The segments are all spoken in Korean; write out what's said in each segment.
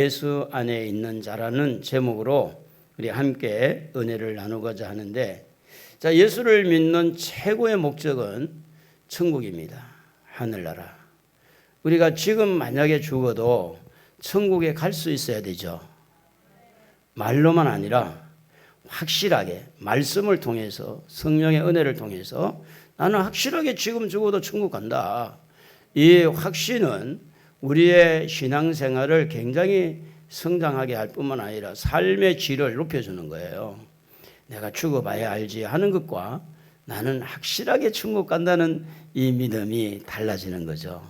예수 안에 있는 자라는 제목으로 우리 함께 은혜를 나누고자 하는데, 자, 예수를 믿는 최고의 목적은 천국입니다. 하늘나라. 우리가 지금 만약에 죽어도 천국에 갈 수 있어야 되죠. 말로만 아니라 확실하게 말씀을 통해서, 성령의 은혜를 통해서 나는 확실하게 지금 죽어도 천국 간다. 이 확신은 우리의 신앙생활을 굉장히 성장하게 할 뿐만 아니라 삶의 질을 높여주는 거예요. 내가 죽어봐야 알지 하는 것과 나는 확실하게 천국 간다는 이 믿음이 달라지는 거죠.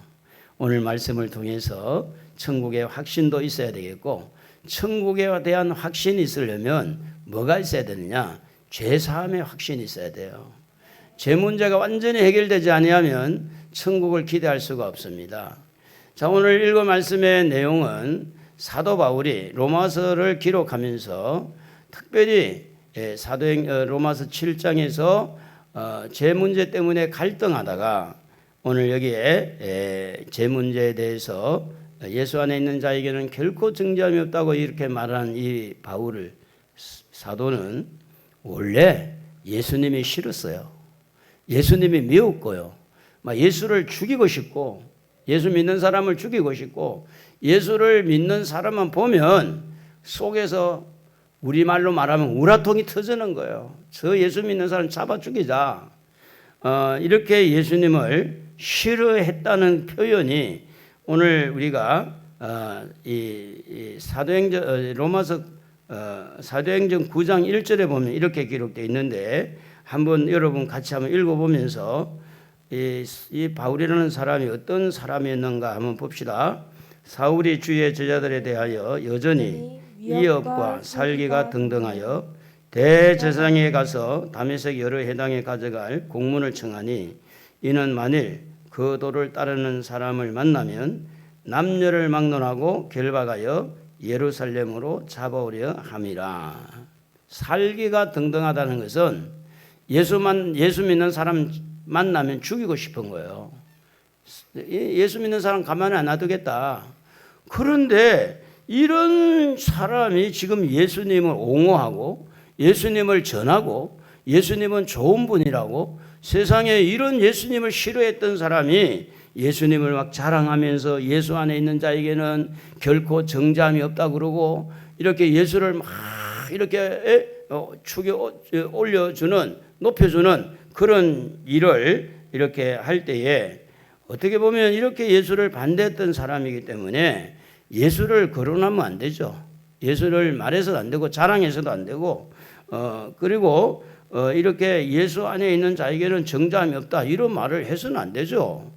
오늘 말씀을 통해서 천국의 확신도 있어야 되겠고, 천국에 대한 확신이 있으려면 뭐가 있어야 되느냐? 죄사함의 확신이 있어야 돼요. 죄 문제가 완전히 해결되지 아니하면 천국을 기대할 수가 없습니다. 자, 오늘 읽은 말씀의 내용은 사도 바울이 로마서를 기록하면서 특별히 로마서 7장에서 죄 문제 때문에 갈등하다가 오늘 여기에 죄 문제에 대해서 예수 안에 있는 자에게는 결코 정죄함이 없다고 이렇게 말한 이 바울을, 사도는 원래 예수님이 싫었어요. 예수님이 미웠고요. 막 예수를 죽이고 싶고, 예수 믿는 사람을 죽이고 싶고, 예수를 믿는 사람만 보면 속에서 우리말로 말하면 우라통이 터지는 거예요. 저 예수 믿는 사람 잡아 죽이자. 이렇게 예수님을 싫어했다는 표현이 오늘 우리가 이 사도행전 로마서 사도행전 9장 1절에 보면 이렇게 기록되어 있는데, 한번 여러분 같이 한번 읽어보면서 이 바울이라는 사람이 어떤 사람이었는가 한번 봅시다. 사울이 주의 제자들에 대하여 여전히 위협과 살기가 등등하여 대제사장에 가서 다메섹 여러 회당에 가져갈 공문을 청하니, 이는 만일 그 도를 따르는 사람을 만나면 남녀를 막론하고 결박하여 예루살렘으로 잡아오려 함이라. 살기가 등등하다는 것은 예수 믿는 사람 만나면 죽이고 싶은 거예요. 예수 믿는 사람 가만히 안 놔두겠다. 그런데 이런 사람이 지금 예수님을 옹호하고 예수님을 전하고 예수님은 좋은 분이라고, 세상에 이런 예수님을 싫어했던 사람이 예수님을 막 자랑하면서 예수 안에 있는 자에게는 결코 정죄함이 없다 그러고, 이렇게 예수를 막 이렇게 올려주는, 높여주는 그런 일을 이렇게 할 때에 어떻게 보면 이렇게 예수를 반대했던 사람이기 때문에 예수를 거론하면 안 되죠. 예수를 말해서도 안 되고 자랑해서도 안 되고, 그리고 이렇게 예수 안에 있는 자에게는 정죄함이 없다 이런 말을 해서는 안 되죠.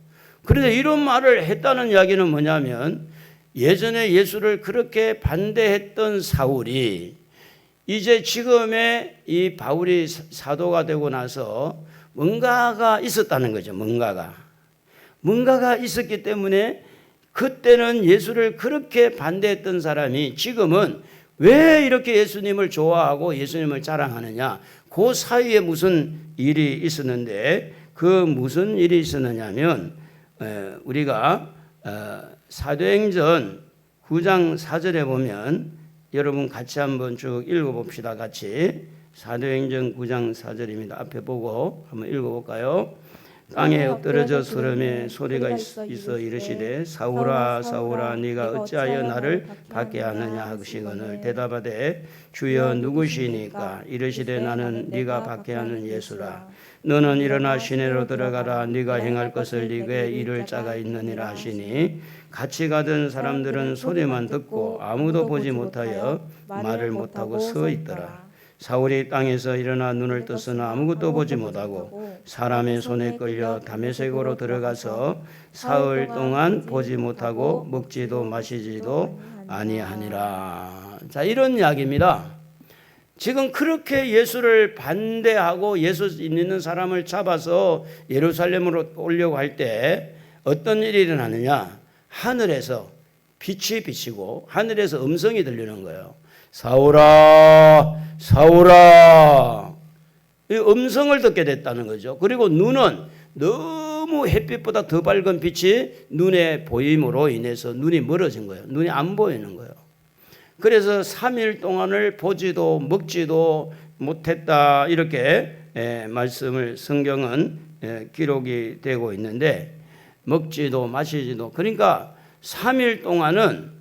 그런데 이런 말을 했다는 이야기는 뭐냐면, 예전에 예수를 그렇게 반대했던 사울이 이제 지금의 이 바울이 사도가 되고 나서 뭔가가 있었다는 거죠. 뭔가가 있었기 때문에 그때는 예수를 그렇게 반대했던 사람이 지금은 왜 이렇게 예수님을 좋아하고 예수님을 자랑하느냐, 그 사이에 무슨 일이 있었는데, 그 무슨 일이 있었느냐면 우리가 사도행전 9장 4절에 보면, 여러분 같이 한번 쭉 읽어봅시다. 같이 사도행전 9장 4절입니다. 앞에 보고 한번 읽어볼까요? 땅에 엎드러져 서름에 소리가 있어 이르시되 사울아 사울아 네가 어찌하여 나를 받게 하느냐 하시거늘 대답하되 주여 누구시니까? 이르시되 나는 네가 받게 하는 예수라. 너는 일어나 시내로 들어가라. 네가 행할 것을 네게 이룰 자가 있느니라 하시니, 같이 가던 사람들은 소리만 듣고 아무도 보지 못하여 말을 못하고 서 있더라. 사울이 땅에서 일어나 눈을 떴으나 아무것도 보지 못하고 사람의 손에 끌려 다메섹으로 들어가서 사흘 동안 보지 못하고 먹지도 마시지도 아니하니라. 자, 이런 이야기입니다. 지금 그렇게 예수를 반대하고 예수 믿는 사람을 잡아서 예루살렘으로 오려고 할 때 어떤 일이 일어나느냐? 하늘에서 빛이 비치고 하늘에서 음성이 들리는 거예요. 사울아 사울아, 이 음성을 듣게 됐다는 거죠. 그리고 눈은 너무 햇빛보다 더 밝은 빛이 눈에 보임으로 인해서 눈이 멀어진 거예요. 눈이 안 보이는 거예요. 그래서 3일 동안을 보지도 먹지도 못했다 이렇게 말씀을 성경은 기록이 되고 있는데, 먹지도 마시지도, 그러니까 3일 동안은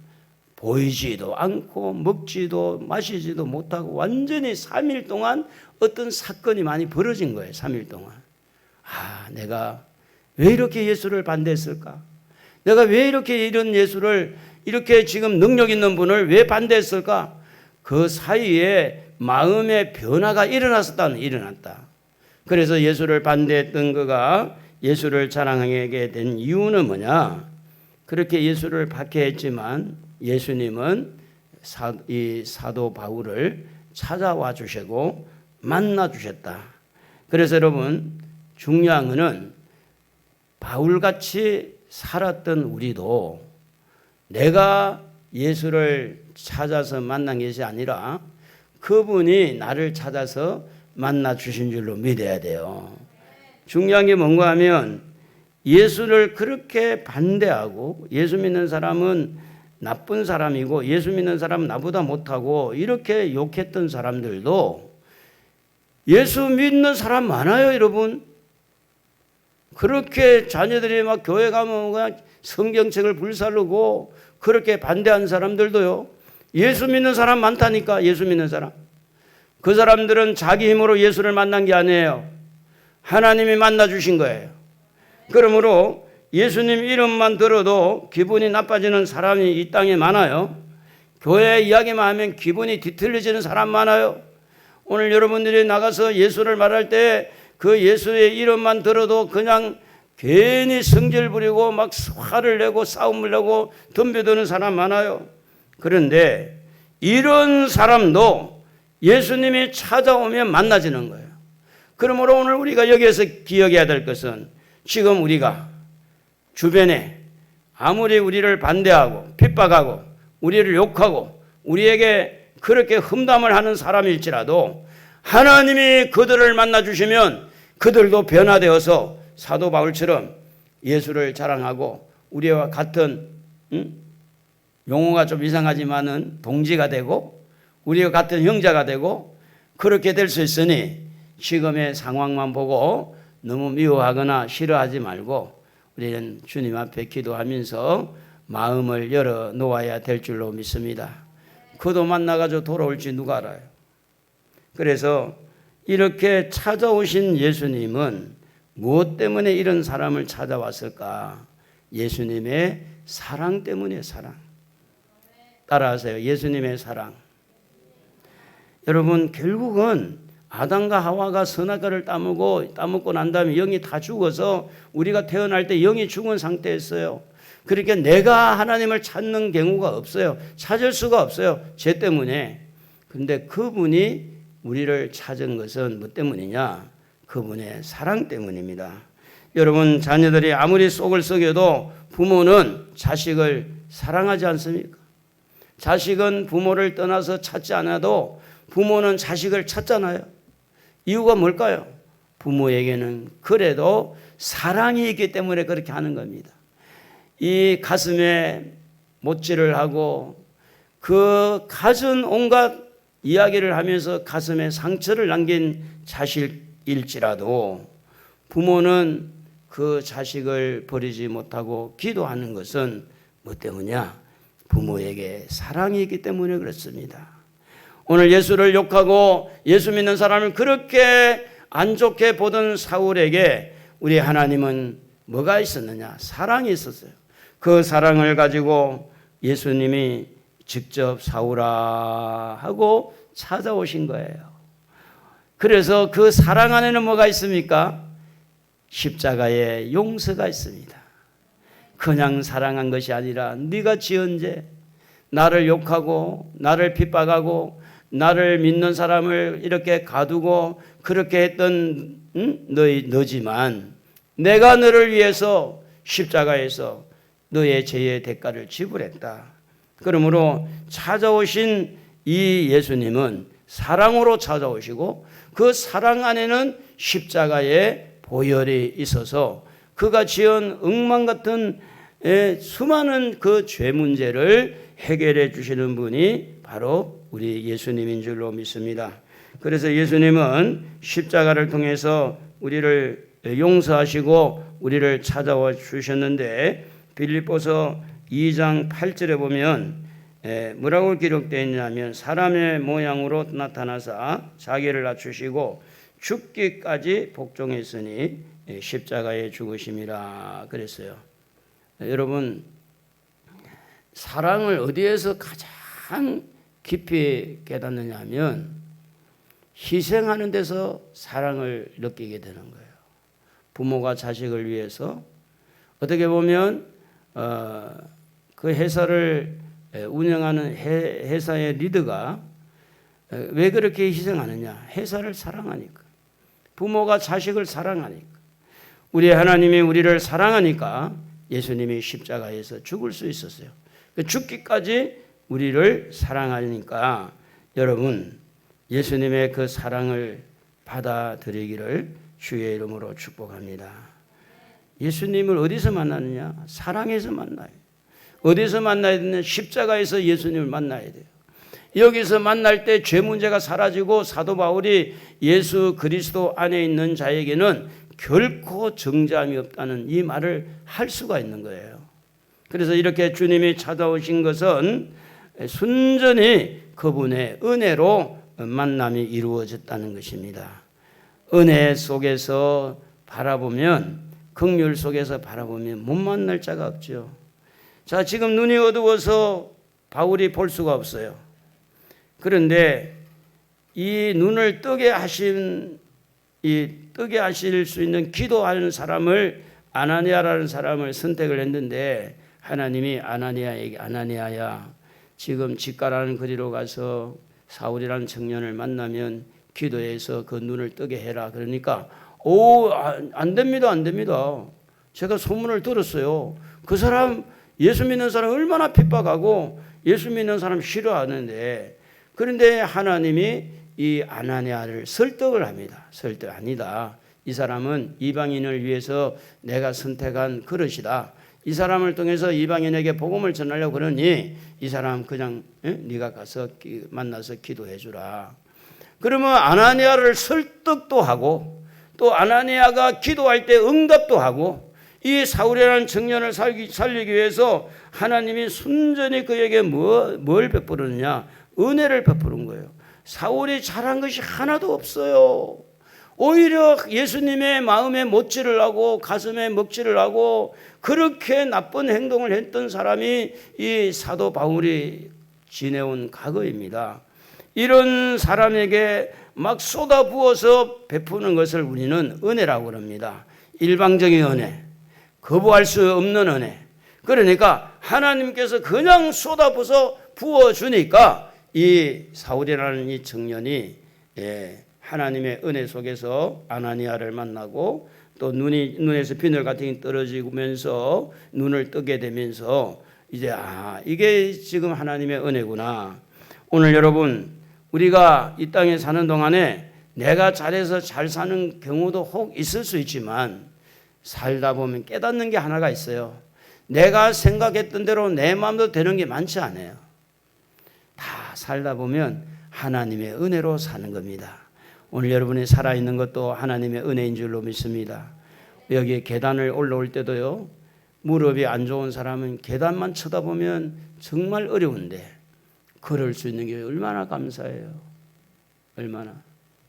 보이지도 않고 먹지도 마시지도 못하고 완전히 3일 동안 어떤 사건이 많이 벌어진 거예요. 3일 동안. 내가 왜 이렇게 예수를 반대했을까? 내가 왜 이렇게 이런 예수를, 이렇게 지금 능력 있는 분을 왜 반대했을까? 그 사이에 마음의 변화가 일어났다. 그래서 예수를 반대했던 그가 예수를 자랑하게 된 이유는 뭐냐? 그렇게 예수를 박해했지만 예수님은 이 사도 바울을 찾아와 주시고 만나 주셨다. 그래서 여러분, 중요한 것은 바울같이 살았던 우리도 내가 예수를 찾아서 만난 것이 아니라 그분이 나를 찾아서 만나 주신 줄로 믿어야 돼요. 중요한 게 뭔가 하면, 예수를 그렇게 반대하고 예수 믿는 사람은 나쁜 사람이고 예수 믿는 사람은 나보다 못하고 이렇게 욕했던 사람들도 예수 믿는 사람 많아요, 여러분. 그렇게 자녀들이 막 교회 가면 그냥 성경책을 불사르고 그렇게 반대한 사람들도요, 예수 믿는 사람 많다니까. 예수 믿는 사람. 그 사람들은 자기 힘으로 예수를 만난 게 아니에요. 하나님이 만나 주신 거예요. 그러므로 예수님 이름만 들어도 기분이 나빠지는 사람이 이 땅에 많아요. 교회 이야기만 하면 기분이 뒤틀려지는 사람 많아요. 오늘 여러분들이 나가서 예수를 말할 때 그 예수의 이름만 들어도 그냥 괜히 성질 부리고 막 화를 내고 싸움을 내고 덤벼드는 사람 많아요. 그런데 이런 사람도 예수님이 찾아오면 만나지는 거예요. 그러므로 오늘 우리가 여기에서 기억해야 될 것은, 지금 우리가 주변에 아무리 우리를 반대하고 핍박하고 우리를 욕하고 우리에게 그렇게 험담을 하는 사람일지라도 하나님이 그들을 만나 주시면 그들도 변화되어서 사도 바울처럼 예수를 자랑하고 우리와 같은, 용어가 좀 이상하지만은 동지가 되고 우리와 같은 형제가 되고 그렇게 될 수 있으니, 지금의 상황만 보고 너무 미워하거나 싫어하지 말고 우리는 주님 앞에 기도하면서 마음을 열어 놓아야 될 줄로 믿습니다. 그도 만나가지고 돌아올지 누가 알아요. 그래서 이렇게 찾아오신 예수님은 무엇 때문에 이런 사람을 찾아왔을까? 예수님의 사랑 때문에. 사랑. 따라하세요. 예수님의 사랑. 여러분, 결국은 아담과 하와가 선악과를 따먹고 난 다음에 영이 다 죽어서 우리가 태어날 때 영이 죽은 상태였어요. 그러니까 내가 하나님을 찾는 경우가 없어요. 찾을 수가 없어요. 죄 때문에. 그런데 그분이 우리를 찾은 것은 뭐 때문이냐? 그분의 사랑 때문입니다. 여러분, 자녀들이 아무리 속을 썩여도 부모는 자식을 사랑하지 않습니까? 자식은 부모를 떠나서 찾지 않아도 부모는 자식을 찾잖아요. 이유가 뭘까요? 부모에게는 그래도 사랑이 있기 때문에 그렇게 하는 겁니다. 이 가슴에 못질을 하고 그 갖은 온갖 이야기를 하면서 가슴에 상처를 남긴 자식일지라도 부모는 그 자식을 버리지 못하고 기도하는 것은 뭐 때문이냐? 부모에게 사랑이 있기 때문에 그렇습니다. 오늘 예수를 욕하고 예수 믿는 사람을 그렇게 안 좋게 보던 사울에게 우리 하나님은 뭐가 있었느냐? 사랑이 있었어요. 그 사랑을 가지고 예수님이 직접 사울아 하고 찾아오신 거예요. 그래서 그 사랑 안에는 뭐가 있습니까? 십자가의 용서가 있습니다. 그냥 사랑한 것이 아니라 네가 지은 죄, 나를 욕하고 나를 핍박하고 나를 믿는 사람을 이렇게 가두고 그렇게 했던 너지만 내가 너를 위해서 십자가에서 너의 죄의 대가를 지불했다. 그러므로 찾아오신 이 예수님은 사랑으로 찾아오시고 그 사랑 안에는 십자가의 보혈이 있어서 그가 지은 엉망 같은 수많은 그 죄 문제를 해결해 주시는 분이 바로 우리 예수님인 줄로 믿습니다. 그래서 예수님은 십자가를 통해서 우리를 용서하시고 우리를 찾아와 주셨는데 빌립보서 2장 8절에 보면 뭐라고 기록되어 있냐면 사람의 모양으로 나타나사 자기를 낮추시고 죽기까지 복종했으니 십자가에 죽으심이라 그랬어요. 여러분, 사랑을 어디에서 가장 깊이 깨닫느냐 하면 희생하는 데서 사랑을 느끼게 되는 거예요. 부모가 자식을 위해서 어떻게 보면 그 회사를 운영하는 회사의 리더가 왜 그렇게 희생하느냐? 회사를 사랑하니까. 부모가 자식을 사랑하니까. 우리 하나님이 우리를 사랑하니까 예수님이 십자가에서 죽을 수 있었어요. 죽기까지 우리를 사랑하니까 여러분, 예수님의 그 사랑을 받아들이기를 주의 이름으로 축복합니다. 예수님을 어디서 만나느냐? 사랑에서 만나요. 어디서 만나야 되느냐? 십자가에서 예수님을 만나야 돼요. 여기서 만날 때 죄 문제가 사라지고 사도 바울이 예수 그리스도 안에 있는 자에게는 결코 정죄함이 없다는 이 말을 할 수가 있는 거예요. 그래서 이렇게 주님이 찾아오신 것은 순전히 그분의 은혜로 만남이 이루어졌다는 것입니다. 은혜 속에서 바라보면, 긍휼 속에서 바라보면 못 만날 자가 없죠. 자, 지금 눈이 어두워서 바울이 볼 수가 없어요. 그런데 이 눈을 뜨게 하신, 뜨게 하실 수 있는 기도하는 사람을, 아나니아라는 사람을 선택을 했는데 하나님이 아나니아에게, 아나니아야, 지금 직가라는 거리로 가서 사울이라는 청년을 만나면 기도해서 그 눈을 뜨게 해라. 그러니까 안 됩니다, 안 됩니다. 제가 소문을 들었어요. 그 사람, 예수 믿는 사람 얼마나 핍박하고 예수 믿는 사람 싫어하는데, 그런데 하나님이 이 아나니아를 설득을 합니다. 설득 아니다. 이 사람은 이방인을 위해서 내가 선택한 그릇이다. 이 사람을 통해서 이방인에게 복음을 전하려고 그러니 이 사람 그냥 네가 가서 만나서 기도해 주라. 그러면 아나니아를 설득도 하고 또 아나니아가 기도할 때 응답도 하고 이 사울이라는 청년을 살리기 위해서 하나님이 순전히 그에게 뭘 베푸느냐? 은혜를 베푸는 거예요. 사울이 잘한 것이 하나도 없어요. 오히려 예수님의 마음에 못질을 하고 가슴에 먹칠을 하고 그렇게 나쁜 행동을 했던 사람이 이 사도 바울이 지내온 과거입니다. 이런 사람에게 막 쏟아부어서 베푸는 것을 우리는 은혜라고 합니다. 일방적인 은혜, 거부할 수 없는 은혜. 그러니까 하나님께서 그냥 쏟아부어서 부어주니까 이 사울이라는 이 청년이 하나님의 은혜 속에서 아나니아를 만나고 또 눈에서 비늘 같은 게 떨어지면서 눈을 뜨게 되면서 이제 이게 지금 하나님의 은혜구나. 오늘 여러분, 우리가 이 땅에 사는 동안에 내가 잘해서 잘 사는 경우도 혹 있을 수 있지만 살다 보면 깨닫는 게 하나가 있어요. 내가 생각했던 대로 내 마음대로 되는 게 많지 않아요. 다 살다 보면 하나님의 은혜로 사는 겁니다. 오늘 여러분이 살아있는 것도 하나님의 은혜인 줄로 믿습니다. 여기 계단을 올라올 때도요, 무릎이 안 좋은 사람은 계단만 쳐다보면 정말 어려운데 걸을 수 있는 게 얼마나 감사해요. 얼마나.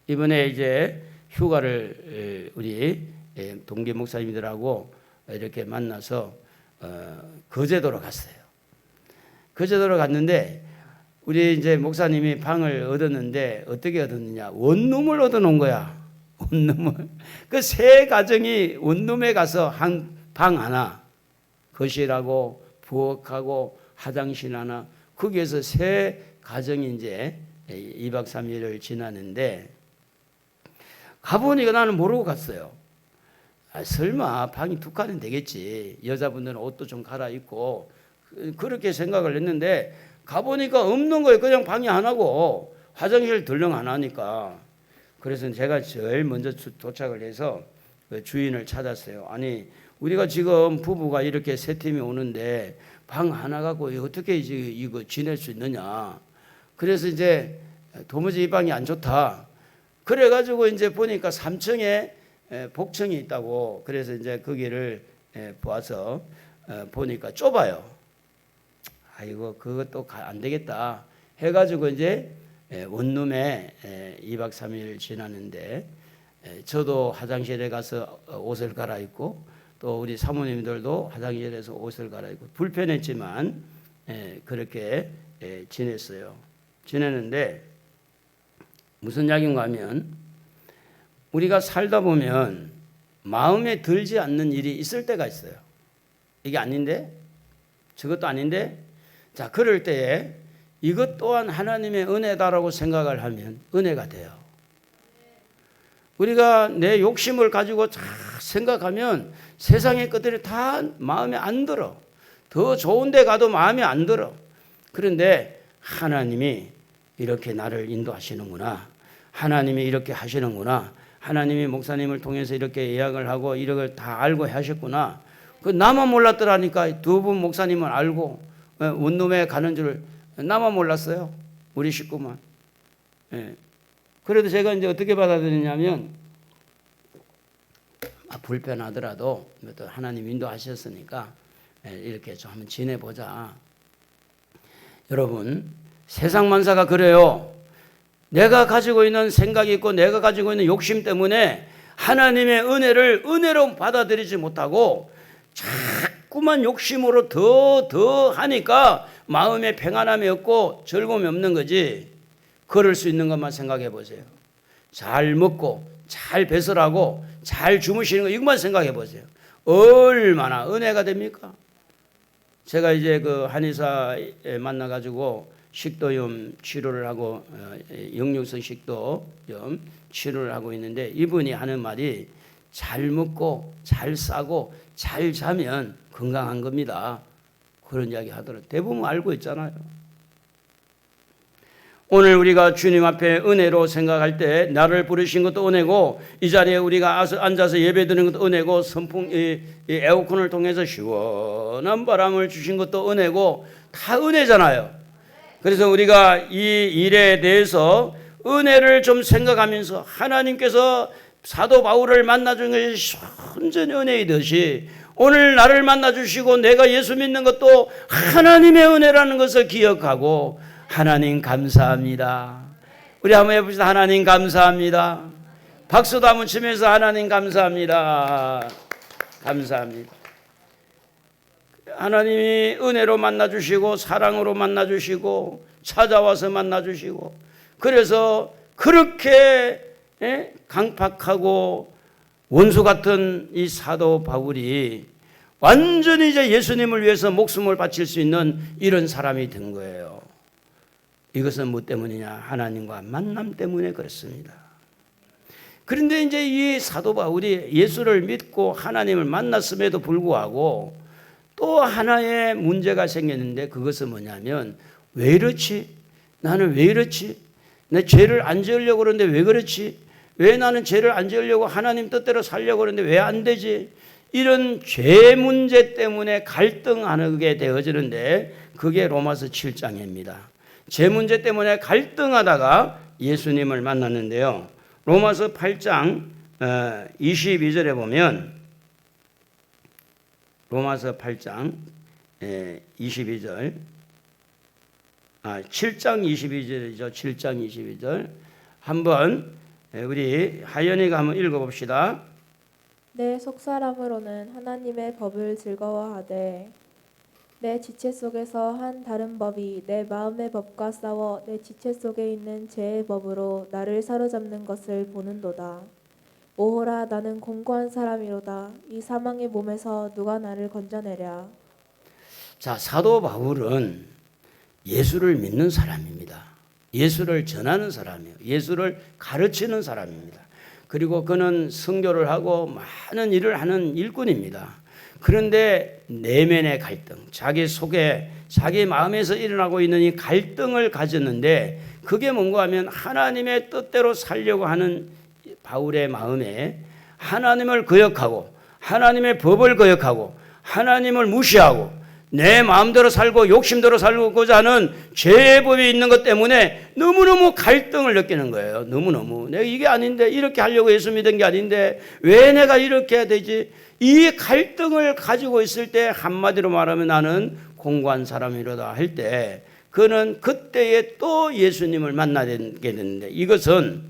이번에 이제 휴가를 우리 동계 목사님들하고 이렇게 만나서 거제도로 갔어요. 거제도로 갔는데 우리 이제 목사님이 방을 얻었는데 어떻게 얻었느냐? 원룸을 얻어놓은 거야. 원룸을. 그 세 가정이 원룸에 가서 한 방 하나, 거실하고 부엌하고 화장실 하나, 거기에서 세 가정이 이제 2박 3일을 지나는데 가보니까 나는 모르고 갔어요. 설마 방이 2칸은 되겠지. 여자분들은 옷도 좀 갈아입고 그렇게 생각을 했는데 가보니까 없는 거예요. 그냥 방이 하나고 화장실 덜렁 안 하니까. 그래서 제가 제일 먼저 도착을 해서 그 주인을 찾았어요. 아니, 우리가 지금 부부가 이렇게 세 팀이 오는데 방 하나 갖고 어떻게 이거 지낼 수 있느냐. 그래서 이제 도무지 이 방이 안 좋다. 그래가지고 이제 보니까 3층에 복층이 있다고. 그래서 이제 거기를 보아서 보니까 좁아요. 아이고 그것도 안 되겠다 해가지고 이제 원룸에 2박 3일 지나는데 저도 화장실에 가서 옷을 갈아입고 또 우리 사모님들도 화장실에서 옷을 갈아입고 불편했지만 그렇게 지냈어요. 지내는데 무슨 이야기인가 하면 우리가 살다 보면 마음에 들지 않는 일이 있을 때가 있어요. 이게 아닌데 저것도 아닌데 자 그럴 때에 이것 또한 하나님의 은혜다라고 생각을 하면 은혜가 돼요. 우리가 내 욕심을 가지고 다 생각하면 세상의 것들이 다 마음에 안 들어. 더 좋은 데 가도 마음에 안 들어. 그런데 하나님이 이렇게 나를 인도하시는구나. 하나님이 이렇게 하시는구나. 하나님이 목사님을 통해서 이렇게 예약을 하고 이런 걸 다 알고 하셨구나. 그 나만 몰랐더라니까. 두 분 목사님은 알고 원룸에 가는 줄 나만 몰랐어요. 우리 식구만. 그래도 제가 이제 어떻게 받아들이냐면 불편하더라도 또 하나님 인도하셨으니까 이렇게 좀 한번 지내보자. 여러분 세상 만사가 그래요. 내가 가지고 있는 생각이 있고 내가 가지고 있는 욕심 때문에 하나님의 은혜를 은혜로 받아들이지 못하고 자꾸만 욕심으로 더 하니까 마음에 평안함이 없고 즐거움이 없는 거지. 걸을 수 있는 것만 생각해 보세요. 잘 먹고 잘 배설하고 잘 주무시는 거 이것만 생각해 보세요. 얼마나 은혜가 됩니까? 제가 이제 그 한의사에 만나가지고 식도염 치료를 하고 역류성 식도염 치료를 하고 있는데 이분이 하는 말이 잘 먹고 잘 싸고 잘 자면 건강한 겁니다. 그런 이야기 하더라고요. 대부분 알고 있잖아요. 오늘 우리가 주님 앞에 은혜로 생각할 때 나를 부르신 것도 은혜고 이 자리에 우리가 앉아서 예배드리는 것도 은혜고 선풍 에어컨을 통해서 시원한 바람을 주신 것도 은혜고 다 은혜잖아요. 그래서 우리가 이 일에 대해서 은혜를 좀 생각하면서 하나님께서 사도 바울을 만나준 것이 완전히 은혜이듯이 오늘 나를 만나주시고 내가 예수 믿는 것도 하나님의 은혜라는 것을 기억하고 하나님 감사합니다. 우리 한번 해봅시다. 하나님 감사합니다. 박수도 한번 치면서 하나님 감사합니다. 감사합니다. 하나님이 은혜로 만나주시고 사랑으로 만나주시고 찾아와서 만나주시고 그래서 그렇게 강팍하고 원수 같은 이 사도 바울이 완전히 이제 예수님을 위해서 목숨을 바칠 수 있는 이런 사람이 된 거예요. 이것은 뭐 때문이냐? 하나님과 만남 때문에 그렇습니다. 그런데 이제 이 사도 바울이 예수를 믿고 하나님을 만났음에도 불구하고 또 하나의 문제가 생겼는데 그것은 뭐냐면 왜 이렇지? 나는 왜 이렇지? 내 죄를 안 지으려고 그러는데 왜 그렇지? 왜 나는 죄를 안 지으려고 하나님 뜻대로 살려고 그러는데 왜 안 되지? 이런 죄 문제 때문에 갈등하게 되어지는데 그게 로마서 7장입니다. 죄 문제 때문에 갈등하다가 예수님을 만났는데요. 로마서 8장 22절에 보면 로마서 8장 22절 7장 22절이죠. 7장 22절 한번 우리 하연이가 한번 읽어봅시다. 내 속사람으로는 하나님의 법을 즐거워하되 내 지체 속에서 한 다른 법이 내 마음의 법과 싸워 내 지체 속에 있는 죄의 법으로 나를 사로잡는 것을 보는도다. 오호라 나는 공고한 사람이로다. 이 사망의 몸에서 누가 나를 건져내랴. 자, 사도 바울은 예수를 믿는 사람입니다. 예수를 전하는 사람이에요. 예수를 가르치는 사람입니다. 그리고 그는 선교를 하고 많은 일을 하는 일꾼입니다. 그런데 내면의 갈등, 자기 속에 자기 마음에서 일어나고 있는 이 갈등을 가졌는데 그게 뭔가 하면 하나님의 뜻대로 살려고 하는 바울의 마음에 하나님을 거역하고 하나님의 법을 거역하고 하나님을 무시하고 내 마음대로 살고 욕심대로 살고자 하는 죄의 법이 있는 것 때문에 너무너무 갈등을 느끼는 거예요. 너무너무. 내가 이게 아닌데, 이렇게 하려고 예수 믿은 게 아닌데 왜 내가 이렇게 해야 되지? 이 갈등을 가지고 있을 때 한마디로 말하면 나는 공고한 사람이로다 할 때 그는 그때에 또 예수님을 만나게 되는데, 이것은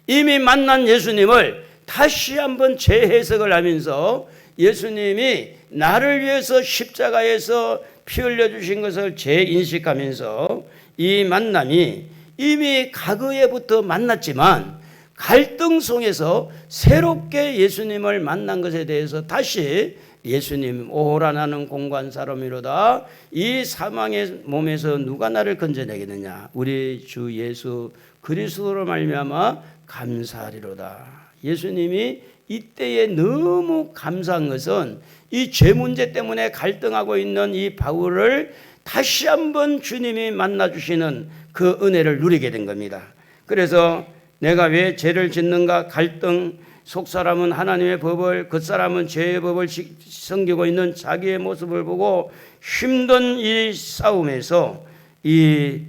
이미 만난 예수님을 다시 한번 재해석을 하면서 예수님이 나를 위해서 십자가에서 피 흘려주신 것을 재인식하면서 이 만남이 이미 과거에부터 만났지만 갈등 속에서 새롭게 예수님을 만난 것에 대해서 다시 예수님, 오호라 나는 공고한 사람이로다. 이 사망의 몸에서 누가 나를 건져내겠느냐? 우리 주 예수 그리스도로 말미암아 감사하리로다. 예수님이 이때에 너무 감사한 것은 이 죄 문제 때문에 갈등하고 있는 이 바울을 다시 한번 주님이 만나주시는 그 은혜를 누리게 된 겁니다. 그래서 내가 왜 죄를 짓는가? 갈등, 속사람은 하나님의 법을, 겉사람은 죄의 법을 섬기고 있는 자기의 모습을 보고 힘든 이 싸움에서 이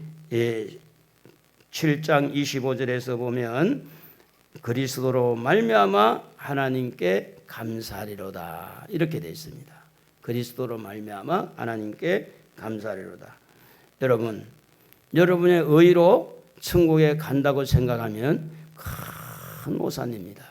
7장 25절에서 보면 그리스도로 말미암아 하나님께 감사하리로다 이렇게 되어 있습니다. 그리스도로 말미암아 하나님께 감사하리로다. 여러분, 여러분의 의로 천국에 간다고 생각하면 큰 오산입니다.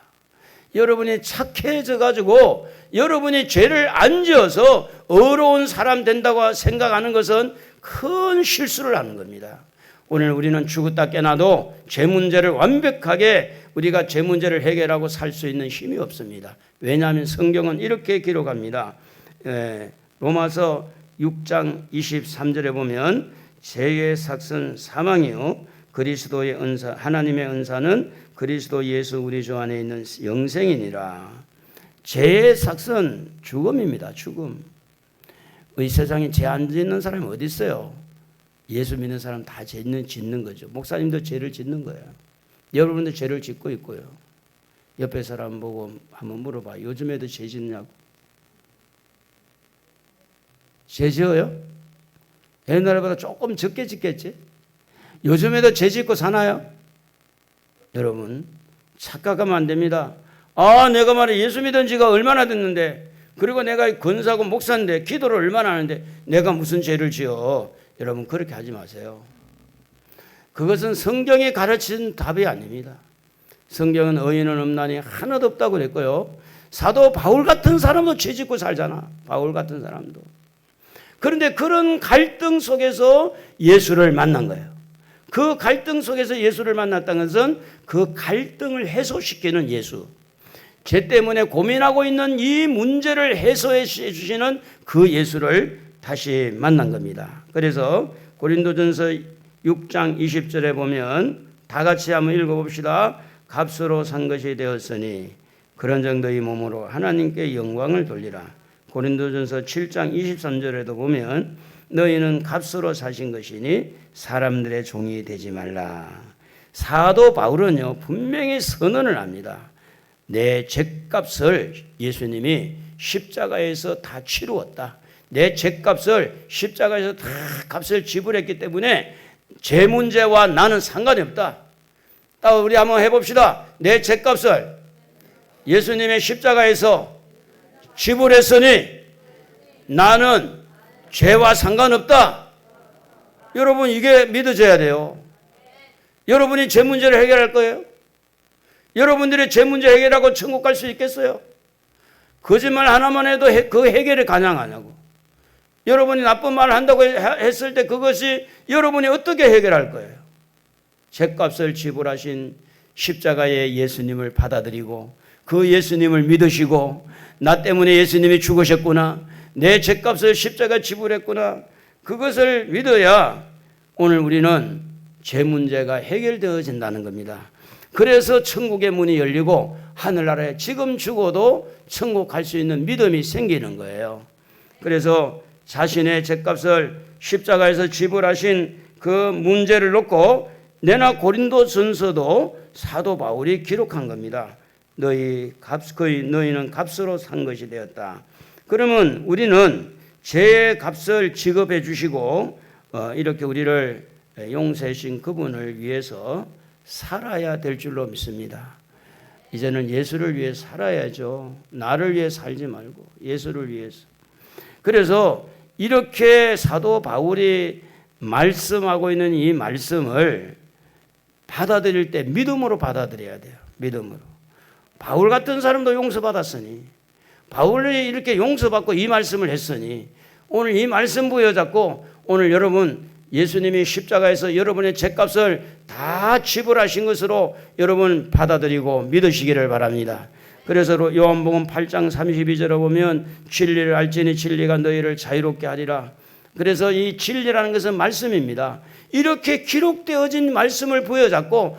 여러분이 착해져 가지고 여러분이 죄를 안 지어서 의로운 사람 된다고 생각하는 것은 큰 실수를 하는 겁니다. 오늘 우리는 죽었다 깨나도 죄 문제를 완벽하게 우리가 죄 문제를 해결하고 살 수 있는 힘이 없습니다. 왜냐하면 성경은 이렇게 기록합니다. 로마서 6장 23절에 보면 죄의 삭은 사망이요 그리스도의 은사, 하나님의 은사는 그리스도 예수 우리 주 안에 있는 영생이니라. 죄의 삭은 죽음입니다. 죽음. 이 세상에 죄 안 짓는 사람이 어디 있어요? 예수 믿는 사람 다 죄 짓는 거죠. 목사님도 죄를 짓는 거예요. 여러분도 죄를 짓고 있고요. 옆에 사람 보고 한번 물어봐. 요즘에도 죄 짓냐고. 죄 지어요? 옛날보다 조금 적게 짓겠지? 요즘에도 죄 짓고 사나요? 여러분, 착각하면 안 됩니다. 아, 내가 말해 예수 믿은 지가 얼마나 됐는데, 그리고 내가 권사고 목사인데 기도를 얼마나 하는데 내가 무슨 죄를 지어? 여러분, 그렇게 하지 마세요. 그것은 성경이 가르친 답이 아닙니다. 성경은 의인은 없나니 하나도 없다고 그랬고요. 사도 바울 같은 사람도 죄 짓고 살잖아. 바울 같은 사람도. 그런데 그런 갈등 속에서 예수를 만난 거예요. 그 갈등 속에서 예수를 만났다는 것은 그 갈등을 해소시키는 예수. 죄 때문에 고민하고 있는 이 문제를 해소해 주시는 그 예수를 다시 만난 겁니다. 그래서 고린도전서 6장 20절에 보면 다 같이 한번 읽어봅시다. 값으로 산 것이 되었으니 그런 정도의 몸으로 하나님께 영광을 돌리라. 고린도전서 7장 23절에도 보면 너희는 값으로 사신 것이니 사람들의 종이 되지 말라. 사도 바울은요 분명히 선언을 합니다. 내 죄값을 예수님이 십자가에서 다 치루었다. 내 죄값을 십자가에서 다 값을 지불했기 때문에 죄 문제와 나는 상관이 없다. 우리 한번 해봅시다. 내 죄값을 예수님의 십자가에서 지불했으니 나는 죄와 상관없다. 여러분, 이게 믿어져야 돼요. 여러분이 죄 문제를 해결할 거예요? 여러분들이 죄 문제 해결하고 천국 갈 수 있겠어요? 거짓말 하나만 해도 그 해결이 가능하냐고. 여러분이 나쁜 말을 한다고 했을 때 그것이 여러분이 어떻게 해결할 거예요? 죄값을 지불하신 십자가의 예수님을 받아들이고 그 예수님을 믿으시고 나 때문에 예수님이 죽으셨구나. 내 죄값을 십자가 지불했구나. 그것을 믿어야 오늘 우리는 죄 문제가 해결되어진다는 겁니다. 그래서 천국의 문이 열리고 하늘나라에 지금 죽어도 천국 갈 수 있는 믿음이 생기는 거예요. 그래서 자신의 죄값을 십자가에서 지불하신 그 문제를 놓고 내나 고린도전서도 사도 바울이 기록한 겁니다. 너희는 값으로 산 것이 되었다. 그러면 우리는 죄의 값을 지급해 주시고 이렇게 우리를 용서해 주신 그분을 위해서 살아야 될 줄로 믿습니다. 이제는 예수를 위해 살아야죠. 나를 위해 살지 말고 예수를 위해서. 그래서 이렇게 사도 바울이 말씀하고 있는 이 말씀을 받아들일 때 믿음으로 받아들여야 돼요. 믿음으로. 바울 같은 사람도 용서받았으니, 바울이 이렇게 용서받고 이 말씀을 했으니, 오늘 이 말씀 부여잡고 오늘 여러분 예수님이 십자가에서 여러분의 죄값을 다 지불하신 것으로 여러분 받아들이고 믿으시기를 바랍니다. 그래서 요한복음 8장 32절에 보면 진리를 알지니 진리가 너희를 자유롭게 하리라. 그래서 이 진리라는 것은 말씀입니다. 이렇게 기록되어진 말씀을 부여잡고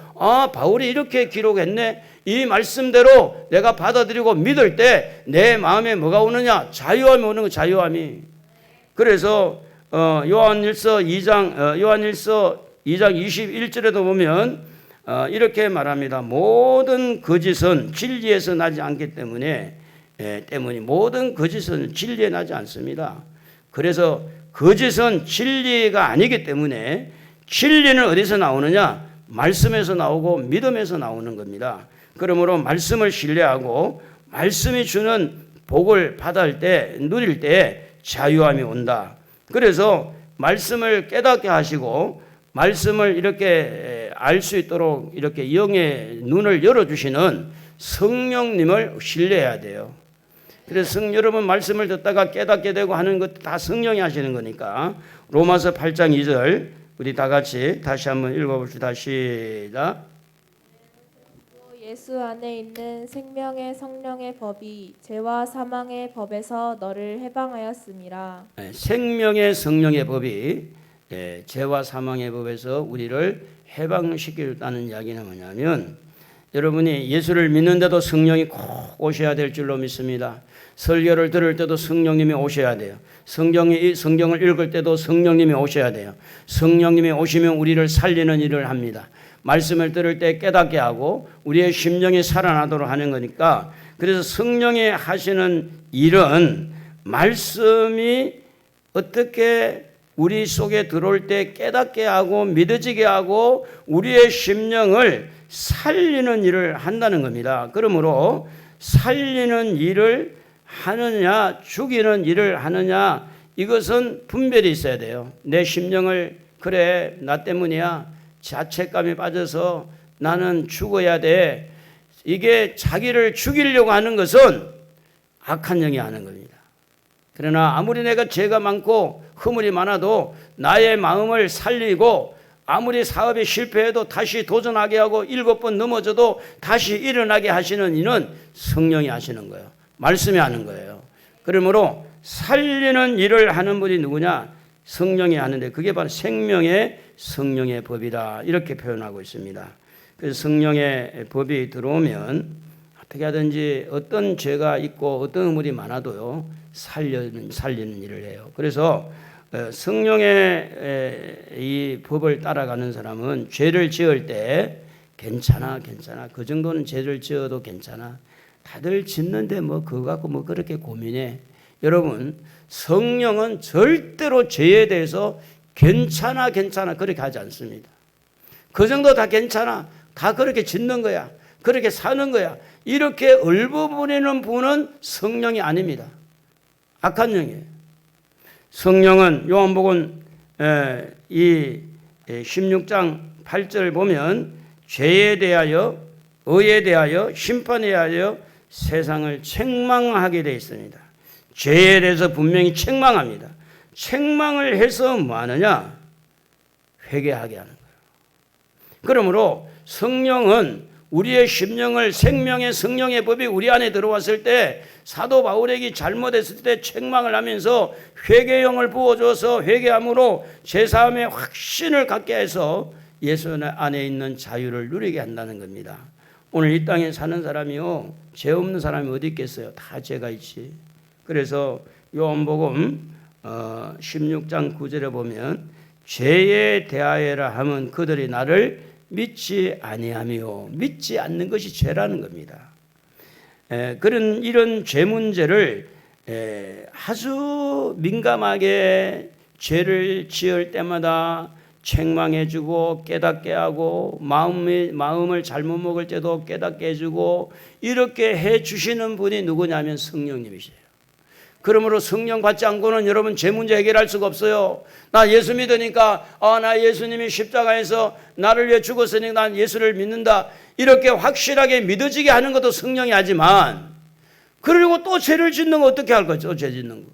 바울이 이렇게 기록했네. 이 말씀대로 내가 받아들이고 믿을 때 내 마음에 뭐가 오느냐? 자유함이 오는 거, 자유함이. 그래서 요한일서 2장 21절에도 보면 이렇게 말합니다. 모든 거짓은 진리에서 나지 않기 때문에 모든 거짓은 진리에 나지 않습니다. 그래서 거짓은 진리가 아니기 때문에 진리는 어디서 나오느냐? 말씀에서 나오고 믿음에서 나오는 겁니다. 그러므로 말씀을 신뢰하고 말씀이 주는 복을 받을 때, 누릴 때 자유함이 온다. 그래서 말씀을 깨닫게 하시고 말씀을 이렇게 알 수 있도록 이렇게 영의 눈을 열어주시는 성령님을 신뢰해야 돼요. 그래서 여러분 말씀을 듣다가 깨닫게 되고 하는 것 다 성령이 하시는 거니까 로마서 8장 2절 우리 다 같이 다시 한번 읽어봅시다. 시작. 예수 안에 있는 생명의 성령의 법이 죄와 사망의 법에서 너를 해방하였음이라. 생명의 성령의 법이 죄와 사망의 법에서 우리를 해방시키겠다는 이야기는 뭐냐면 여러분이 예수를 믿는데도 성령이 꼭 오셔야 될 줄로 믿습니다. 설교를 들을 때도 성령님이 오셔야 돼요. 성경을 읽을 때도 성령님이 오셔야 돼요. 성령님이 오시면 우리를 살리는 일을 합니다. 말씀을 들을 때 깨닫게 하고 우리의 심령이 살아나도록 하는 거니까 그래서 성령이 하시는 일은 말씀이 어떻게 우리 속에 들어올 때 깨닫게 하고 믿어지게 하고 우리의 심령을 살리는 일을 한다는 겁니다. 그러므로 살리는 일을 하느냐 죽이는 일을 하느냐 이것은 분별이 있어야 돼요. 내 심령을 그래 나 때문이야 자책감에 빠져서 나는 죽어야 돼. 이게 자기를 죽이려고 하는 것은 악한 영이 하는 겁니다. 그러나 아무리 내가 죄가 많고 허물이 많아도 나의 마음을 살리고 아무리 사업에 실패해도 다시 도전하게 하고 7번 넘어져도 다시 일어나게 하시는 이는 성령이 하시는 거예요. 말씀이 하는 거예요. 그러므로 살리는 일을 하는 분이 누구냐? 성령이 하는데 그게 바로 생명의 성령의 법이다. 이렇게 표현하고 있습니다. 그래서 성령의 법이 들어오면 어떻게 하든지 어떤 죄가 있고 어떤 허물이 많아도요. 살리는 일을 해요. 그래서 성령의 이 법을 따라가는 사람은 죄를 지을 때 괜찮아. 그 정도는 죄를 지어도 괜찮아. 다들 짓는데 뭐 그거 갖고 뭐 그렇게 고민해. 여러분 성령은 절대로 죄에 대해서 괜찮아 그렇게 하지 않습니다. 그 정도 다 괜찮아. 다 그렇게 짓는 거야. 그렇게 사는 거야. 이렇게 얼버무리는 분은 성령이 아닙니다. 악한 영이에요. 성령은 요한복음 이 16장 8절 보면 죄에 대하여 의에 대하여 심판에 대하여 세상을 책망하게 되어 있습니다. 죄에 대해서 분명히 책망합니다. 책망을 해서 뭐 하느냐? 회개하게 하는 거예요. 그러므로 성령은 우리의 심령을 생명의 성령의 법이 우리 안에 들어왔을 때 사도 바울에게 잘못했을 때 책망을 하면서 회개형을 부어줘서 회개함으로 제사함의 확신을 갖게 해서 예수 안에 있는 자유를 누리게 한다는 겁니다. 오늘 이 땅에 사는 사람이요 죄 없는 사람이 어디 있겠어요? 다 죄가 있지. 그래서 요한복음 16장 9절에 보면 죄에 대하여라 하면 그들이 나를 믿지 아니하며 믿지 않는 것이 죄라는 겁니다. 이런 죄 문제를 아주 민감하게 죄를 지을 때마다 책망해주고 깨닫게 하고 마음을 잘못 먹을 때도 깨닫게 해주고 이렇게 해주시는 분이 누구냐면 성령님이세요. 그러므로 성령 받지 않고는 여러분 죄 문제 해결할 수가 없어요. 나 예수 믿으니까 나 예수님이 십자가에서 나를 위해 죽었으니 난 예수를 믿는다. 이렇게 확실하게 믿어지게 하는 것도 성령이 하지만 그리고 또 죄를 짓는 거 어떻게 할 거죠? 죄 짓는 거.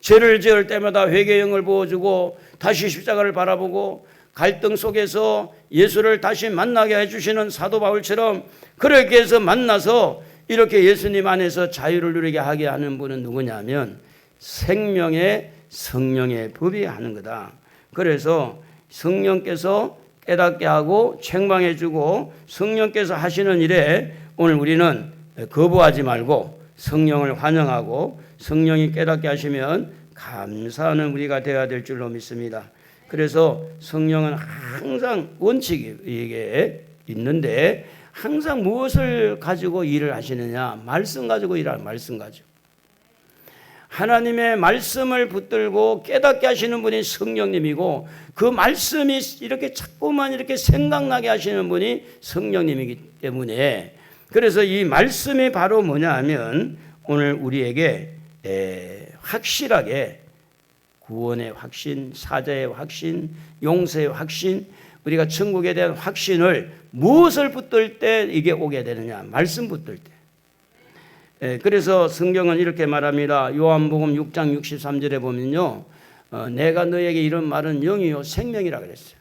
죄를 지을 때마다 회개의 영을 부어주고 다시 십자가를 바라보고 갈등 속에서 예수를 다시 만나게 해주시는 사도 바울처럼 그렇게 해서 만나서 이렇게 예수님 안에서 자유를 누리게 하게 하는 분은 누구냐면 생명의 성령의 법이 하는 거다. 그래서 성령께서 깨닫게 하고 책망해 주고 성령께서 하시는 일에 오늘 우리는 거부하지 말고 성령을 환영하고 성령이 깨닫게 하시면 감사하는 우리가 되어야 될 줄로 믿습니다. 그래서 성령은 항상 원칙이 이게 있는데 항상 무엇을 가지고 일을 하시느냐? 말씀 가지고 일하는 말씀 가지고. 하나님의 말씀을 붙들고 깨닫게 하시는 분이 성령님이고 그 말씀이 이렇게 자꾸만 이렇게 생각나게 하시는 분이 성령님이기 때문에 그래서 이 말씀이 바로 뭐냐 하면 오늘 우리에게 확실하게 구원의 확신, 사자의 확신, 용서의 확신, 우리가 천국에 대한 확신을 무엇을 붙들 때 이게 오게 되느냐? 말씀 붙들 때. 그래서 성경은 이렇게 말합니다. 요한복음 6장 63절에 보면요. 내가 너에게 이런 말은 영이요 생명이라 그랬어요.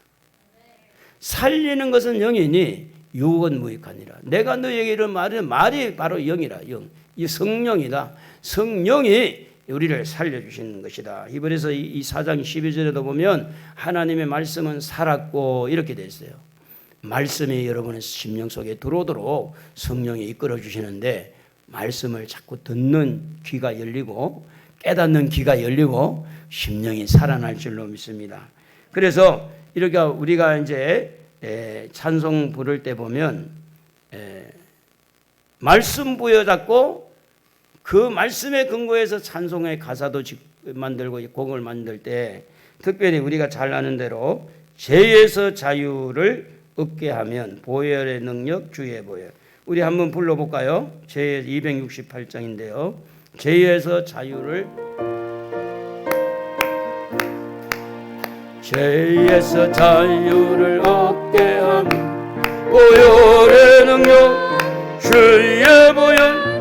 살리는 것은 영이니 유혹은 무익하니라. 내가 너에게 이런 말은 말이 바로 영이라. 영. 이 성령이다. 성령이 우리를 살려주시는 것이다. 히브리서 이 4장 12절에도 보면 하나님의 말씀은 살았고 이렇게 돼 있어요. 말씀이 여러분의 심령 속에 들어오도록 성령이 이끌어 주시는데 말씀을 자꾸 듣는 귀가 열리고 깨닫는 귀가 열리고 심령이 살아날 줄로 믿습니다. 그래서 이렇게 우리가 이제 찬송 부를 때 보면 말씀 부여잡고 그 말씀에 근거해서 찬송의 가사도 만들고 곡을 만들 때 특별히 우리가 잘 아는 대로 죄에서 자유를 얻게 하면 보혈의 능력 주의 보혈. 우리 한번 불러볼까요? 제 268장인데요. 죄에서 자유를 죄에서 자유를 얻게 하면 보혈의 능력 주의 보혈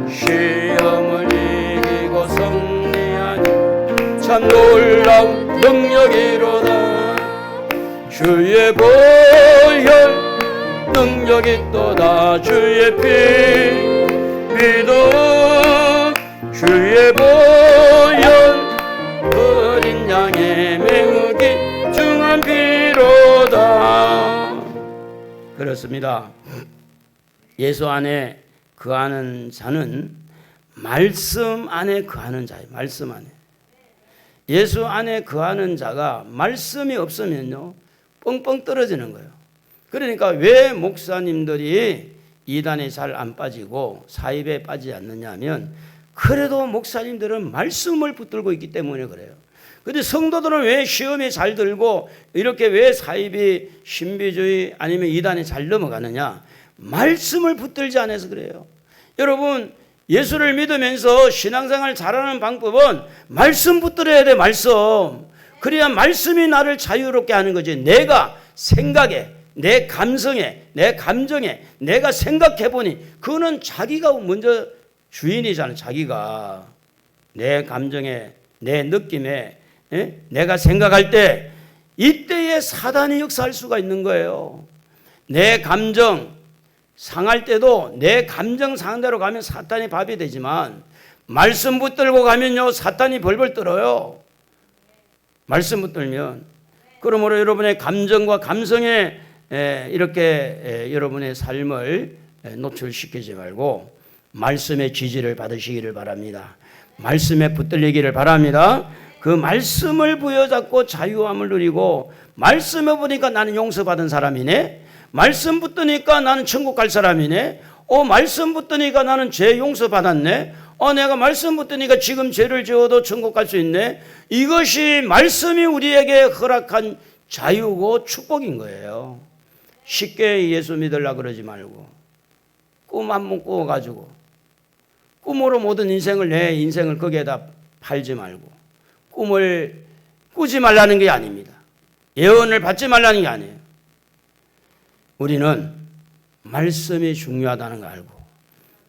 시험을 이기고 승리하니 참 놀라운 능력이로다. 주의 보혈 능력이 또다. 주의 피 믿음 주의 보혈 어린 양의 매우 귀중한 피로다. 그렇습니다. 예수 안에 거하는 자는 말씀 안에 거하는 자예요. 말씀 안에. 예수 안에 거하는 자가 말씀이 없으면요 뻥뻥 떨어지는 거예요. 그러니까 왜 목사님들이 이단에 잘 안 빠지고 사입에 빠지지 않느냐 하면 그래도 목사님들은 말씀을 붙들고 있기 때문에 그래요. 그런데 성도들은 왜 시험에 잘 들고 이렇게 왜 사입이 신비주의 아니면 이단에 잘 넘어가느냐? 말씀을 붙들지 않아서 그래요. 여러분 예수를 믿으면서 신앙생활 잘하는 방법은 말씀 붙들어야 돼. 말씀. 그래야 말씀이 나를 자유롭게 하는 거지. 내가 생각에 내 감성에 내 감정에 내가 생각해보니 그거는 자기가 먼저 주인이잖아요. 자기가 내 감정에 내 느낌에 내가 생각할 때 이때에 사단이 역사할 수가 있는 거예요. 내 감정 상할 때도 내 감정 상한 대로 가면 사탄이 밥이 되지만 말씀 붙들고 가면요 사탄이 벌벌 떨어요. 말씀 붙들면. 그러므로 여러분의 감정과 감성에 이렇게 여러분의 삶을 노출시키지 말고 말씀의 지지를 받으시기를 바랍니다. 말씀에 붙들리기를 바랍니다. 그 말씀을 부여잡고 자유함을 누리고 말씀에 보니까 나는 용서받은 사람이네. 말씀 붙드니까 나는 천국 갈 사람이네. 말씀 붙드니까 나는 죄 용서받았네. 내가 말씀 붙으니까 지금 죄를 지어도 천국 갈 수 있네. 이것이 말씀이 우리에게 허락한 자유고 축복인 거예요. 쉽게 예수 믿으려고 그러지 말고 꿈 한번 꾸어가지고 꿈으로 모든 인생을 내 인생을 거기에다 팔지 말고 꿈을 꾸지 말라는 게 아닙니다. 예언을 받지 말라는 게 아니에요. 우리는 말씀이 중요하다는 걸 알고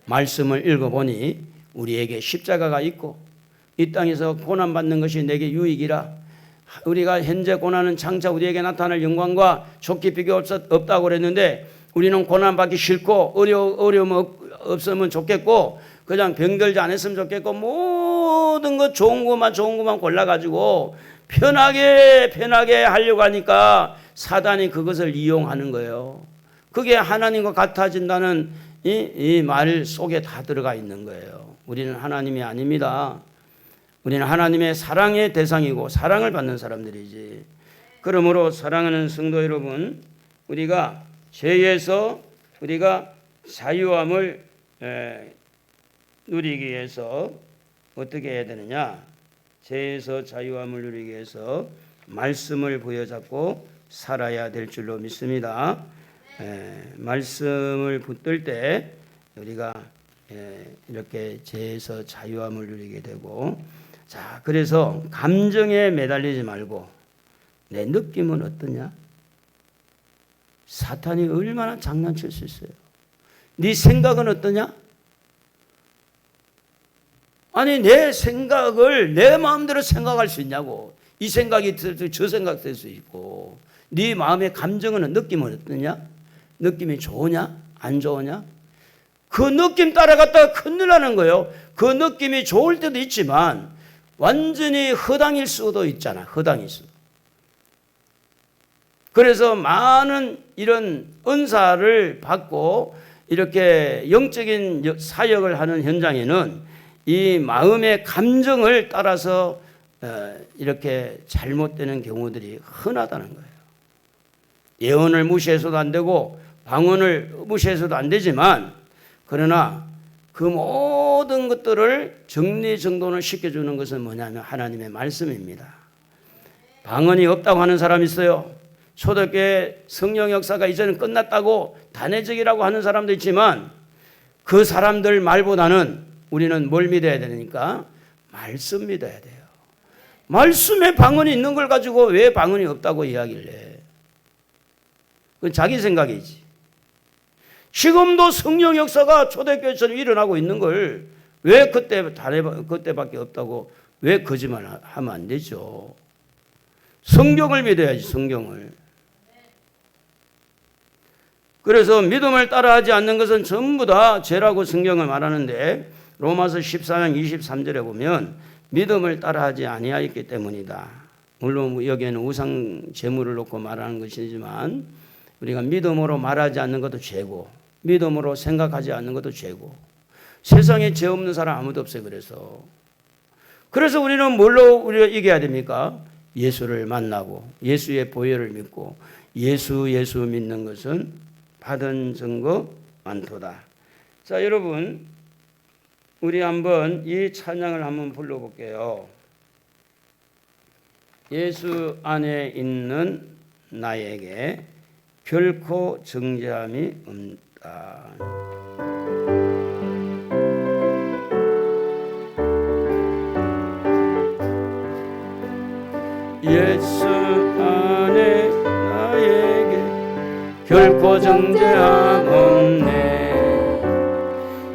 말씀을 읽어보니 우리에게 십자가가 있고 이 땅에서 고난받는 것이 내게 유익이라. 우리가 현재 고난은 장차 우리에게 나타날 영광과 좋게 비교 없다고 그랬는데 우리는 고난받기 싫고 어려움 없으면 좋겠고 그냥 병들지 않았으면 좋겠고 모든 것 좋은 것만 골라가지고 편하게 하려고 하니까 사단이 그것을 이용하는 거예요. 그게 하나님과 같아진다는 이 말 속에 다 들어가 있는 거예요. 우리는 하나님이 아닙니다. 우리는 하나님의 사랑의 대상이고 사랑을 받는 사람들이지. 그러므로 사랑하는 성도 여러분, 우리가 죄에서 우리가 자유함을 누리기 위해서 어떻게 해야 되느냐? 죄에서 자유함을 누리기 위해서 말씀을 부여잡고 살아야 될 줄로 믿습니다. 말씀을 붙들 때 우리가 이렇게 죄에서 자유함을 누리게 되고, 자, 그래서 감정에 매달리지 말고 내 느낌은 어떠냐? 사탄이 얼마나 장난칠 수 있어요. 네 생각은 어떠냐? 아니 내 생각을 내 마음대로 생각할 수 있냐고. 이 생각이 저 생각 될 수 있고, 네 마음의 감정은 느낌은 어떠냐? 느낌이 좋으냐? 안 좋으냐? 그 느낌 따라갔다가 큰일 나는 거예요. 그 느낌이 좋을 때도 있지만 완전히 허당일 수도 있잖아. 허당일 수도. 그래서 많은 이런 은사를 받고 이렇게 영적인 사역을 하는 현장에는 이 마음의 감정을 따라서 이렇게 잘못되는 경우들이 흔하다는 거예요. 예언을 무시해서도 안 되고 방언을 무시해서도 안 되지만, 그러나 그 모든 것들을 정리정돈을 시켜주는 것은 뭐냐면 하나님의 말씀입니다. 방언이 없다고 하는 사람 있어요. 초대교회 성령 역사가 이제는 끝났다고 단회적이라고 하는 사람도 있지만, 그 사람들 말보다는 우리는 뭘 믿어야 되니까? 말씀 믿어야 돼요. 말씀에 방언이 있는 걸 가지고 왜 방언이 없다고 이야기를 해? 그건 자기 생각이지. 지금도 성령 역사가 초대교회처럼 일어나고 있는 걸 왜 그때밖에 없다고 왜 거짓말 하면 안 되죠? 성경을 믿어야지, 성경을. 그래서 믿음을 따라하지 않는 것은 전부 다 죄라고 성경을 말하는데, 로마서 14장 23절에 보면 믿음을 따라하지 아니하였기 때문이다. 물론 여기에는 우상 제물을 놓고 말하는 것이지만, 우리가 믿음으로 말하지 않는 것도 죄고 믿음으로 생각하지 않는 것도 죄고, 세상에 죄 없는 사람 아무도 없어요. 그래서 우리는 뭘로 우리가 이겨야 됩니까? 예수를 만나고 예수의 보혈을 믿고 예수 믿는 것은 받은 증거 많도다. 자, 여러분, 우리 한번 이 찬양을 한번 불러볼게요. 예수 안에 있는 나에게 결코 정죄함이 없다. 예수 안에 나에게 결코 정죄함 없네.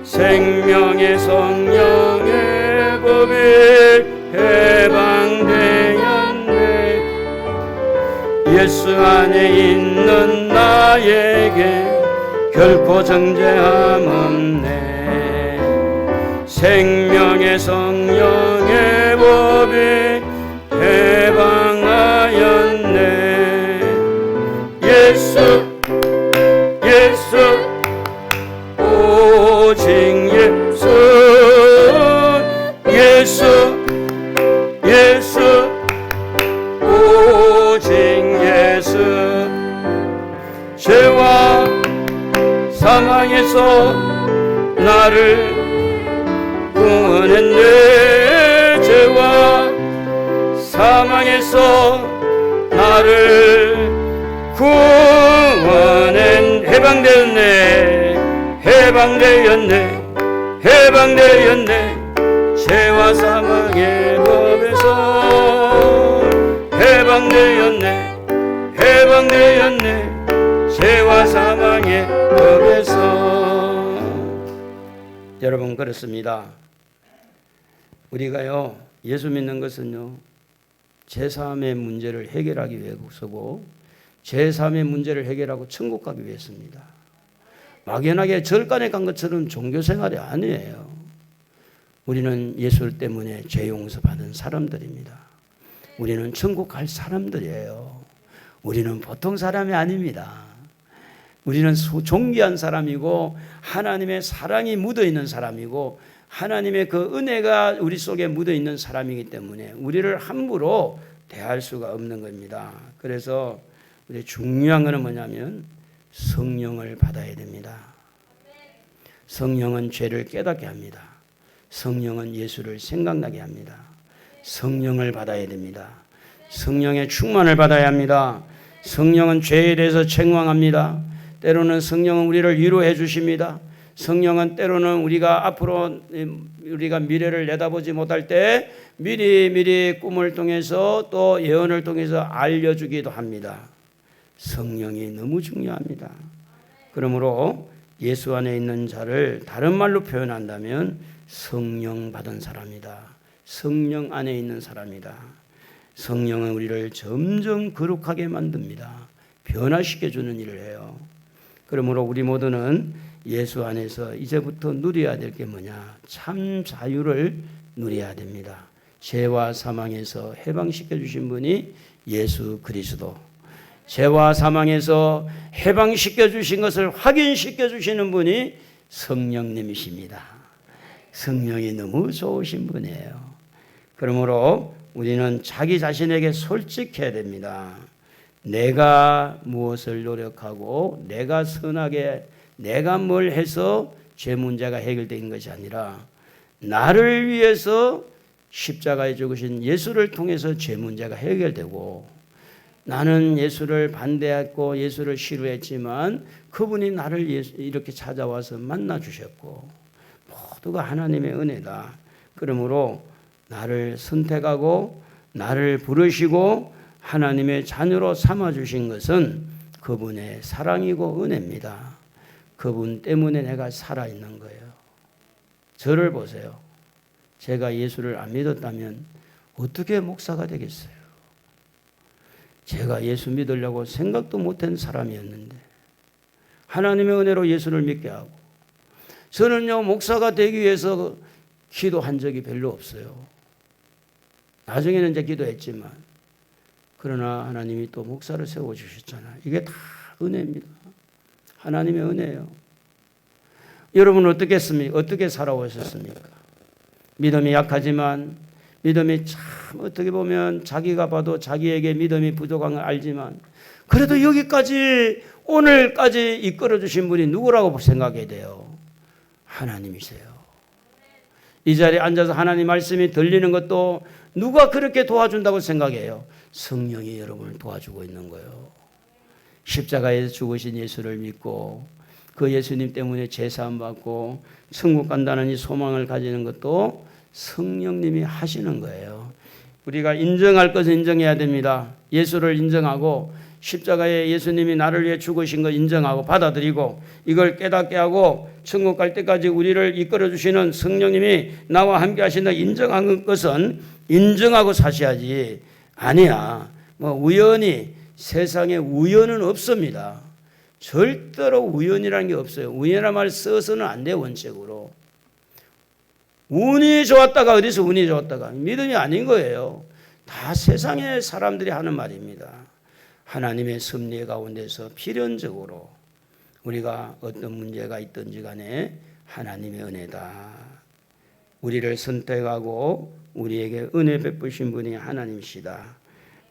생명의 성령의 법이 해방되었네. 예수 안에 있는 나에게 결코 정죄함 없네. 생명의 성령의 법이 해방하였네. 예수 오직 예수 오직 예수. 죄와 사망에서 나를 구원했네. 죄와 사망에서 나를 구원한 해방되었네. 해방되었네. 해방되었네. 죄와 사망의 법에서 해방되었네. 해방되었네. 죄와 사망의 법에서. 여러분, 그렇습니다. 우리가요, 예수 믿는 것은요, 제3의 문제를 해결하기 위해서고, 제3의 문제를 해결하고 천국 가기 위해서입니다. 막연하게 절간에 간 것처럼 종교생활이 아니에요. 우리는 예수 때문에 죄 용서 받은 사람들입니다. 우리는 천국 갈 사람들이에요. 우리는 보통 사람이 아닙니다. 우리는 존귀한 사람이고 하나님의 사랑이 묻어있는 사람이고 하나님의 그 은혜가 우리 속에 묻어있는 사람이기 때문에 우리를 함부로 대할 수가 없는 겁니다. 그래서 우리 중요한 것은 뭐냐면 성령을 받아야 됩니다. 성령은 죄를 깨닫게 합니다. 성령은 예수를 생각나게 합니다. 성령을 받아야 됩니다. 성령의 충만을 받아야 합니다. 성령은 죄에 대해서 책망합니다. 때로는 성령은 우리를 위로해 주십니다. 성령은 때로는 우리가 앞으로 우리가 미래를 내다보지 못할 때 미리 꿈을 통해서 또 예언을 통해서 알려주기도 합니다. 성령이 너무 중요합니다. 그러므로 예수 안에 있는 자를 다른 말로 표현한다면 성령 받은 사람이다. 성령 안에 있는 사람이다. 성령은 우리를 점점 거룩하게 만듭니다. 변화시켜주는 일을 해요. 그러므로 우리 모두는 예수 안에서 이제부터 누려야 될 게 뭐냐? 참 자유를 누려야 됩니다. 죄와 사망에서 해방시켜 주신 분이 예수 그리스도. 죄와 사망에서 해방시켜 주신 것을 확인시켜 주시는 분이 성령님이십니다. 성령이 너무 좋으신 분이에요. 그러므로 우리는 자기 자신에게 솔직해야 됩니다. 내가 무엇을 노력하고 내가 선하게 내가 뭘 해서 죄 문제가 해결된 것이 아니라 나를 위해서 십자가에 죽으신 예수를 통해서 죄 문제가 해결되고 나는 예수를 반대했고 예수를 싫어했지만 그분이 나를 이렇게 찾아와서 만나 주셨고 모두가 하나님의 은혜다. 그러므로 나를 선택하고 나를 부르시고 하나님의 자녀로 삼아주신 것은 그분의 사랑이고 은혜입니다. 그분 때문에 내가 살아있는 거예요. 저를 보세요. 제가 예수를 안 믿었다면 어떻게 목사가 되겠어요? 제가 예수 믿으려고 생각도 못한 사람이었는데 하나님의 은혜로 예수를 믿게 하고 저는요 목사가 되기 위해서 기도한 적이 별로 없어요. 나중에는 이제 기도했지만 그러나 하나님이 또 목사를 세워주셨잖아요. 이게 다 은혜입니다. 하나님의 은혜예요. 여러분은 어떻겠습니까? 어떻게 살아오셨습니까? 믿음이 약하지만 믿음이 참 어떻게 보면 자기가 봐도 자기에게 믿음이 부족한 걸 알지만 그래도 여기까지 오늘까지 이끌어 주신 분이 누구라고 생각해야 돼요? 하나님이세요. 이 자리에 앉아서 하나님 말씀이 들리는 것도 누가 그렇게 도와준다고 생각해요? 성령이 여러분을 도와주고 있는 거예요. 십자가에서 죽으신 예수를 믿고 그 예수님 때문에 제사함 받고 천국 간다는 이 소망을 가지는 것도 성령님이 하시는 거예요. 우리가 인정할 것을 인정해야 됩니다. 예수를 인정하고 십자가에 예수님이 나를 위해 죽으신 거 인정하고 받아들이고 이걸 깨닫게 하고 천국 갈 때까지 우리를 이끌어 주시는 성령님이 나와 함께 하신다 인정하는 것은 인정하고 사셔야지. 아니야. 뭐 우연히 세상에 우연은 없습니다. 절대로 우연이라는 게 없어요. 우연이라는 말 써서는 안 돼요. 원칙으로. 운이 좋았다가 어디서 운이 좋았다가 믿음이 아닌 거예요. 다 세상의 사람들이 하는 말입니다. 하나님의 섭리 가운데서 필연적으로 우리가 어떤 문제가 있든지 간에 하나님의 은혜다. 우리를 선택하고 우리에게 은혜 베푸신 분이 하나님이시다.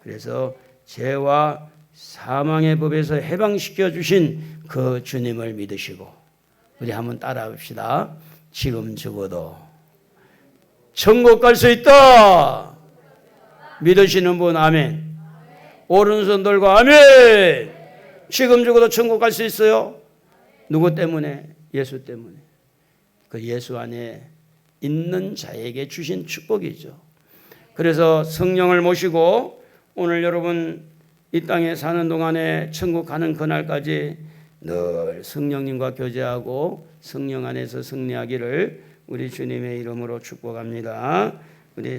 그래서 죄와 사망의 법에서 해방시켜 주신 그 주님을 믿으시고 우리 한번 따라합시다. 지금 죽어도 천국 갈 수 있다. 믿으시는 분 아멘. 오른손 들고 아멘. 지금 죽어도 천국 갈 수 있어요? 누구 때문에? 예수 때문에. 그 예수 안에 있는 자에게 주신 축복이죠. 그래서 성령을 모시고 오늘 여러분 이 땅에 사는 동안에 천국 가는 그날까지 늘 성령님과 교제하고 성령 안에서 승리하기를 우리 주님의 이름으로 축복합니다. 우리